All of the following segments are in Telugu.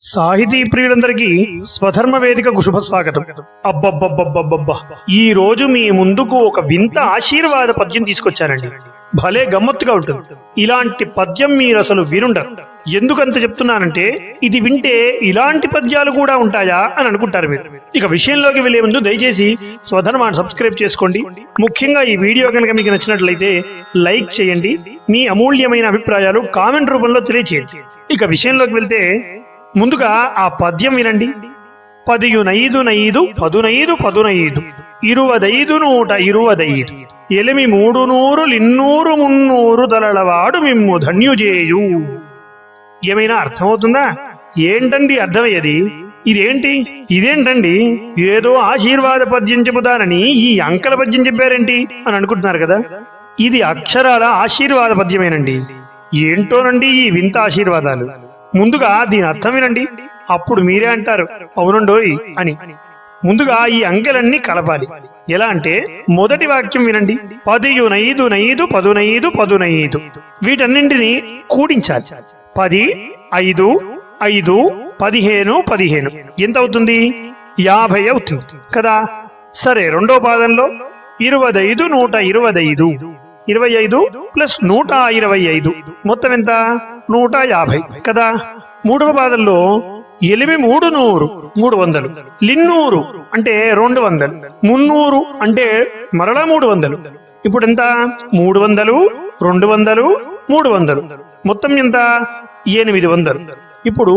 సాహితీ ప్రియులందరికీ స్వధర్మ వేదికకు శుభ స్వాగతం. అబ్బబ్బబ్బబ్బబ్బబ్బా, ఈ రోజు మీ ముందుకు ఒక వింత ఆశీర్వాద పద్యం తీసుకొచ్చానండి. భలే గమ్మత్తుగా ఉంటుంది. ఇలాంటి పద్యం మీరు అసలు వినుండరు. ఎందుకంత చెప్తున్నానంటే ఇది వింటే ఇలాంటి పద్యాలు కూడా ఉంటాయా అని అనుకుంటారు మీరు. ఇక విషయంలోకి వెళ్లే ముందు దయచేసి స్వధర్మాన్ని సబ్స్క్రైబ్ చేసుకోండి. ముఖ్యంగా ఈ వీడియో కనుక మీకు నచ్చినట్లయితే లైక్ చేయండి. మీ అమూల్యమైన అభిప్రాయాలు కామెంట్ రూపంలో తెలియచేయండి. ఇక విషయంలోకి వెళ్తే ముందుగా ఆ పద్యం వినండి. 10 పదునైదు 25 ఎలిమి 300 లిన్నూరు 300 తలలవాడు మిమ్ము ధన్యుజేయు. ఏమైనా అర్థమవుతుందా? ఏంటండి అర్థమయ్యేది? ఇదేంటండి ఏదో ఆశీర్వాద పద్యం చెబుతానని ఈ అంకల పద్యం చెప్పారేంటి అని అనుకుంటున్నారు కదా. ఇది అక్షరాల ఆశీర్వాద పద్యమేనండి. ఏంటోనండి ఈ వింత ఆశీర్వాదాలు. ముందుగా దీని అర్థం వినండి, అప్పుడు మీరే అంటారు అవునండోయ్ అని. ముందుగా ఈ అంకెలన్నీ కలపాలి. ఎలా అంటే మొదటి వాక్యం వినండి. 10 వీటన్నింటినీ కూడించాలి. 10 5 5 15 ఎంత అవుతుంది? 50 అవుతుంది కదా. సరే, రెండో పాదంలో 25 125 25 ప్లస్ 125 మొత్తం ఎంత? 150 కదా. మూడవ పాదంలో ఎలిమి 300 లిన్నూరు అంటే 200 300 అంటే మరలా 300. ఇప్పుడు ఎంత? 300 200 300 మొత్తం ఎంత? 800. ఇప్పుడు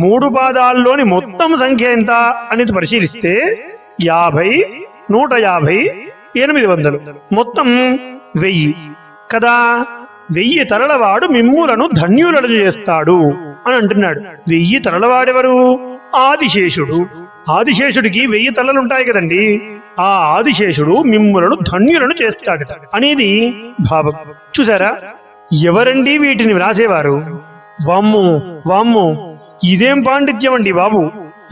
మూడు పాదాల్లోని మొత్తం సంఖ్య ఎంత అనేది పరిశీలిస్తే 50 150 800 మొత్తం 1000 కదా. 1000 తరలవాడు మిమ్ములను ధన్యులను చేస్తాడు అని అంటున్నాడు. 1000 తరలవాడెవరు? ఆదిశేషుడు. ఆదిశేషుడికి 1000 తలలుంటాయి కదండి. ఆ ఆదిశేషుడు మిమ్ములను ధన్యులను చేస్తాడట అనేది భావం. చూసారా? ఎవరండి వీటిని వ్రాసేవారు? వామ్ము ఇదేం పాండిత్యం అండి బాబు.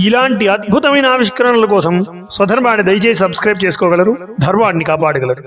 ఇలాంటి అద్భుతమైన ఆవిష్కరణల కోసం స్వధర్మాన్ని దయచేసి సబ్స్క్రైబ్ చేసుకోగలరు, ధర్మాన్ని కాపాడగలరు.